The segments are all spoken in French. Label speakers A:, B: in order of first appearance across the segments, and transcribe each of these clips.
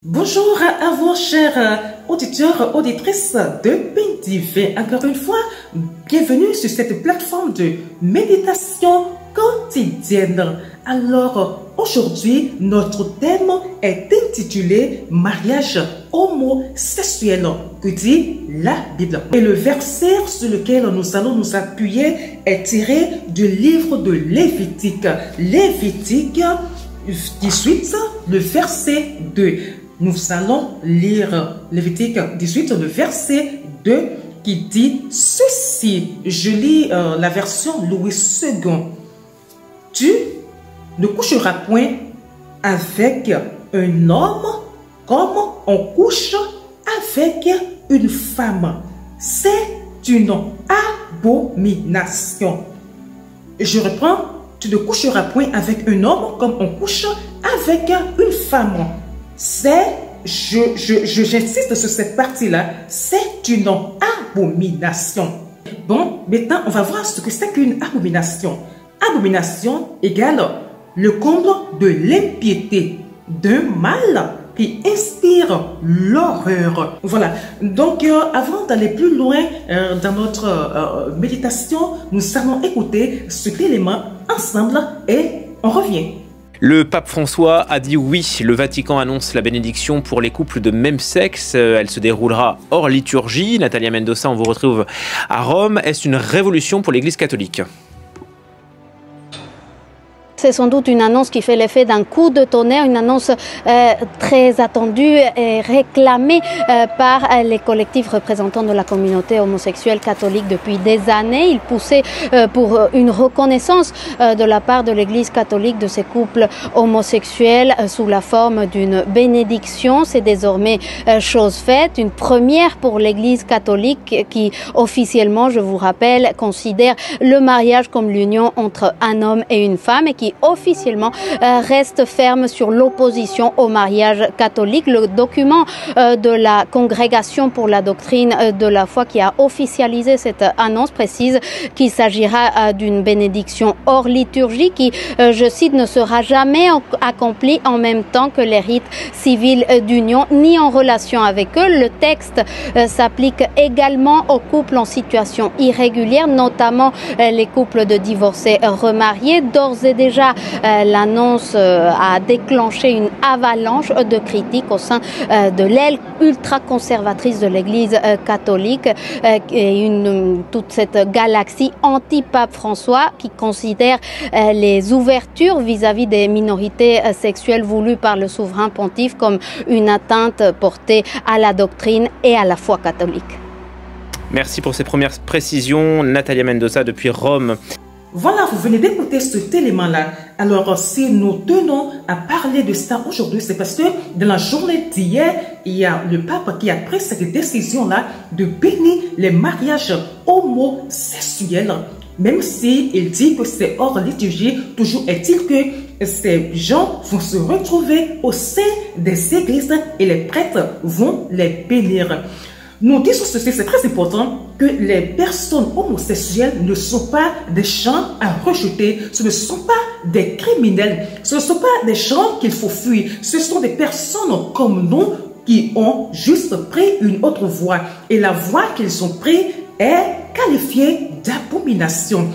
A: Bonjour à vous, chers auditeurs, auditrices de PTV. Encore une fois, bienvenue sur cette plateforme de méditation quotidienne. Alors, aujourd'hui, notre thème est intitulé « Mariage homosexuel » que dit la Bible. Et le verset sur lequel nous allons nous appuyer est tiré du livre de Lévitique. Lévitique 18, le verset 2. Nous allons lire Lévitique 18, le verset 2 qui dit ceci. Je lis la version Louis II. Tu ne coucheras point avec un homme comme on couche avec une femme. C'est une abomination. Je reprends. Tu ne coucheras point avec un homme comme on couche avec une femme. J'insiste sur cette partie-là, c'est une abomination. Bon, maintenant, on va voir ce que c'est qu'une abomination. Abomination égale le comble de l'impiété, d'un mal qui inspire l'horreur. Voilà, donc avant d'aller plus loin dans notre méditation, nous allons écouter cet élément ensemble et on revient.
B: Le pape François a dit oui. Le Vatican annonce la bénédiction pour les couples de même sexe. Elle se déroulera hors liturgie. Natalia Mendoza, on vous retrouve à Rome. Est-ce une révolution pour l'Église catholique ?
C: C'est sans doute une annonce qui fait l'effet d'un coup de tonnerre, une annonce très attendue et réclamée par les collectifs représentants de la communauté homosexuelle catholique depuis des années. Ils poussaient pour une reconnaissance de la part de l'Église catholique de ces couples homosexuels sous la forme d'une bénédiction. C'est désormais chose faite, une première pour l'Église catholique qui officiellement, je vous rappelle, considère le mariage comme l'union entre un homme et une femme et qui officiellement reste ferme sur l'opposition au mariage catholique. Le document de la Congrégation pour la doctrine de la foi qui a officialisé cette annonce précise qu'il s'agira d'une bénédiction hors liturgie qui, je cite, ne sera jamais accomplie en même temps que les rites civils d'union ni en relation avec eux. Le texte s'applique également aux couples en situation irrégulière, notamment les couples de divorcés remariés. D'ores et déjà, l'annonce a déclenché une avalanche de critiques au sein de l'aile ultra-conservatrice de l'Église catholique et toute cette galaxie anti-pape François qui considère les ouvertures vis-à-vis des minorités sexuelles voulues par le souverain pontife comme une atteinte portée à la doctrine et à la foi catholique.
B: Merci pour ces premières précisions. Natalia Mendoza depuis Rome.
A: Voilà, vous venez d'écouter cet élément-là. Alors, si nous tenons à parler de ça aujourd'hui, c'est parce que dans la journée d'hier, il y a le pape qui a pris cette décision-là de bénir les mariages homosexuels. Même s'il dit que c'est hors liturgie, toujours est-il que ces gens vont se retrouver au sein des églises et les prêtres vont les bénir. Nous disons ceci, c'est très important, que les personnes homosexuelles ne sont pas des gens à rejeter, ce ne sont pas des criminels, ce ne sont pas des gens qu'il faut fuir, ce sont des personnes comme nous qui ont juste pris une autre voie. Et la voie qu'ils ont prise est qualifiée d'abomination.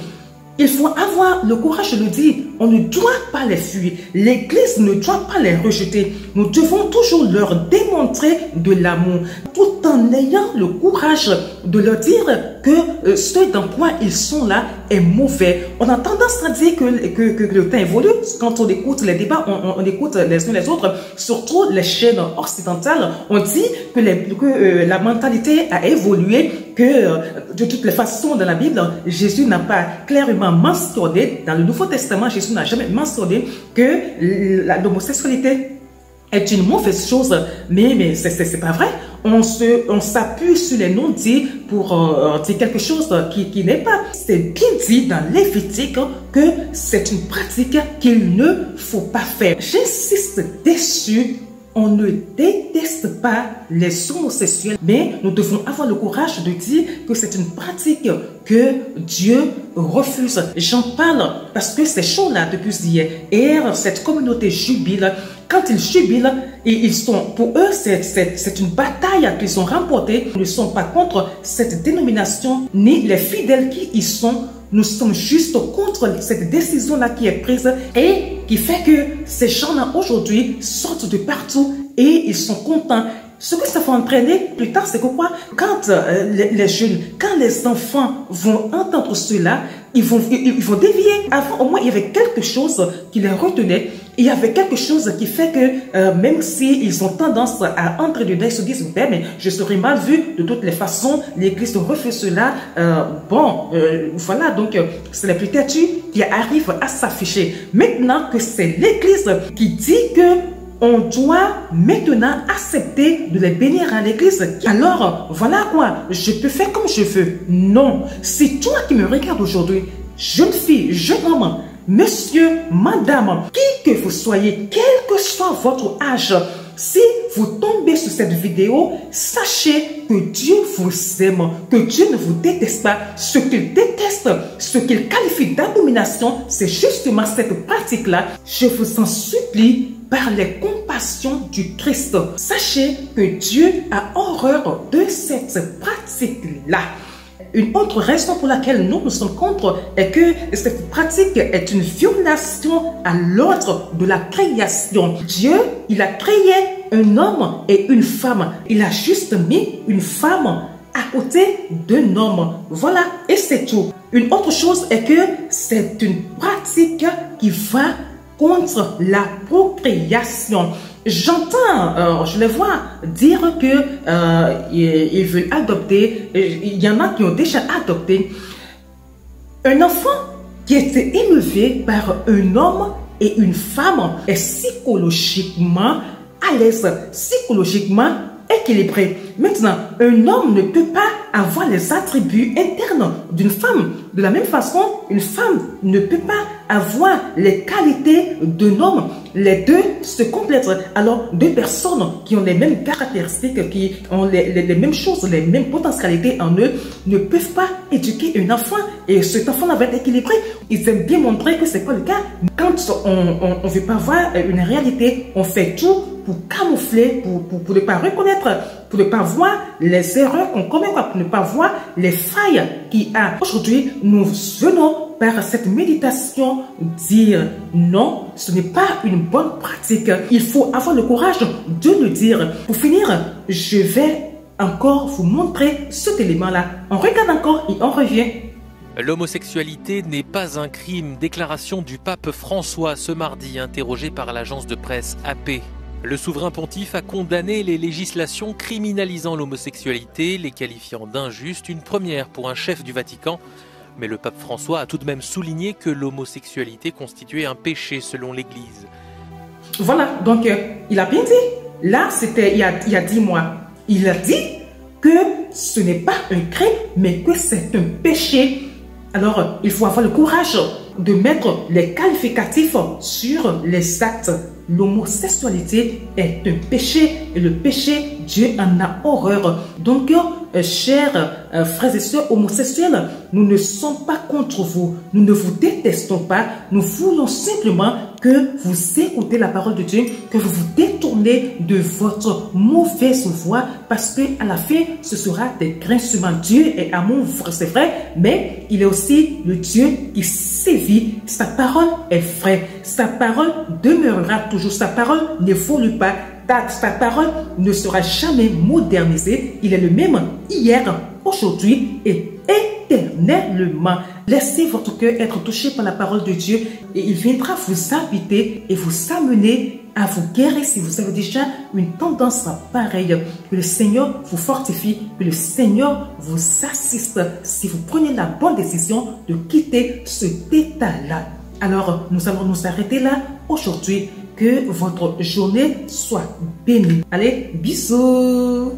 A: Il faut avoir le courage de le dire. On ne doit pas les fuir. L'Église ne doit pas les rejeter. Nous devons toujours leur démontrer de l'amour, tout en ayant le courage de leur dire que ce dans quoi ils sont là est mauvais. On a tendance à dire que le temps évolue. Quand on écoute les débats, on écoute les uns les autres, surtout les chaînes occidentales. On dit que la mentalité a évolué, que de toutes les façons dans la Bible, Jésus n'a pas clairement mentionné, dans le Nouveau Testament, Jésus n'a jamais mentionné que l'homosexualité est une mauvaise chose, mais c'est pas vrai. On s'appuie sur les non-dits pour dire quelque chose qui n'est pas. C'est bien dit dans Lévitique que c'est une pratique qu'il ne faut pas faire. J'insiste dessus. On ne déteste pas les homosexuels, mais nous devons avoir le courage de dire que c'est une pratique que Dieu refuse. J'en parle parce que c'est chaud là depuis hier. Et cette communauté jubile quand ils jubilent, et ils sont, pour eux, c'est une bataille qu'ils ont remportée. Ils ne sont pas contre cette dénomination, ni les fidèles qui y sont. Nous sommes juste contre cette décision-là qui est prise et qui fait que ces gens-là aujourd'hui sortent de partout et ils sont contents. Ce que ça va entraîner plus tard, c'est que quoi? Quand les jeunes, quand les enfants vont entendre cela, ils vont dévier. Avant, au moins, il y avait quelque chose qui les retenait. Il y avait quelque chose qui fait que même s'ils ont tendance à entrer dedans, ils se disent, ben, mais je serai mal vu de toutes les façons, l'église refuse cela. Voilà, donc c'est les plus têtus qui arrivent à s'afficher. Maintenant que c'est l'église qui dit que on doit maintenant accepter de les bénir à l'église. Alors, voilà quoi, je peux faire comme je veux. Non, c'est toi qui me regardes aujourd'hui, jeune fille, jeune homme, monsieur, madame, qui que vous soyez, quel que soit votre âge, si vous tombez sur cette vidéo, sachez que Dieu vous aime, que Dieu ne vous déteste pas. Ce qu'il déteste, ce qu'il qualifie d'abomination, c'est justement cette pratique-là. Je vous en supplie, par les compassions du Christ, sachez que Dieu a horreur de cette pratique-là. Une autre raison pour laquelle nous sommes contre est que cette pratique est une violation à l'ordre de la création. Dieu, il a créé un homme et une femme. Il a juste mis une femme à côté d'un homme. Voilà, et c'est tout. Une autre chose est que c'est une pratique qui va contre la procréation. J'entends, je les vois dire que ils veulent adopter. Il y en a qui ont déjà adopté un enfant qui a été élevé par un homme et une femme est psychologiquement à l'aise, psychologiquement équilibré. Maintenant, un homme ne peut pas avoir les attributs internes d'une femme. De la même façon, une femme ne peut pas avoir les qualités d'un homme. Les deux se complètent. Alors, deux personnes qui ont les mêmes caractéristiques, qui ont les mêmes choses, les mêmes potentialités en eux, ne peuvent pas éduquer un enfant. Et cet enfant va être équilibré. Ils aiment bien montrer que ce n'est pas le cas. Quand on ne veut pas voir une réalité, on fait tout pour camoufler, pour ne pas reconnaître, pour ne pas voir les erreurs qu'on commet, pour ne pas voir les failles qu'il y a. Aujourd'hui, nous venons par cette méditation dire non, ce n'est pas une bonne pratique. Il faut avoir le courage de le dire. Pour finir, je vais encore vous montrer cet élément-là. On regarde encore et on revient.
D: L'homosexualité n'est pas un crime. Déclaration du pape François ce mardi, interrogé par l'agence de presse AP. Le souverain pontife a condamné les législations criminalisant l'homosexualité, les qualifiant d'injustes, une première pour un chef du Vatican. Mais le pape François a tout de même souligné que l'homosexualité constituait un péché selon l'Église.
A: Voilà, donc il a bien dit. Là, c'était il y a 10 mois. Il a dit que ce n'est pas un crime, mais que c'est un péché. Alors, il faut avoir le courage de mettre les qualificatifs sur les actes. L'homosexualité est un péché et le péché, Dieu en a horreur. Donc, chers frères et sœurs homosexuels, nous ne sommes pas contre vous. Nous ne vous détestons pas. Nous voulons simplement que vous écoutez la parole de Dieu, que vous vous détournez de votre mauvaise voie parce que à la fin, ce sera des grincements. Dieu est amour, c'est vrai, mais il est aussi le Dieu qui sévit. Sa parole est vraie. Sa parole demeurera toujours. Sa parole n'évolue pas. Sa parole ne sera jamais modernisée. Il est le même hier, aujourd'hui et éternellement. Laissez votre cœur être touché par la parole de Dieu et il viendra vous habiter et vous amener à vous guérir si vous avez déjà une tendance pareille. Que le Seigneur vous fortifie, que le Seigneur vous assiste si vous prenez la bonne décision de quitter cet état-là. Alors, nous allons nous arrêter là aujourd'hui. Que votre journée soit bénie. Allez, bisous!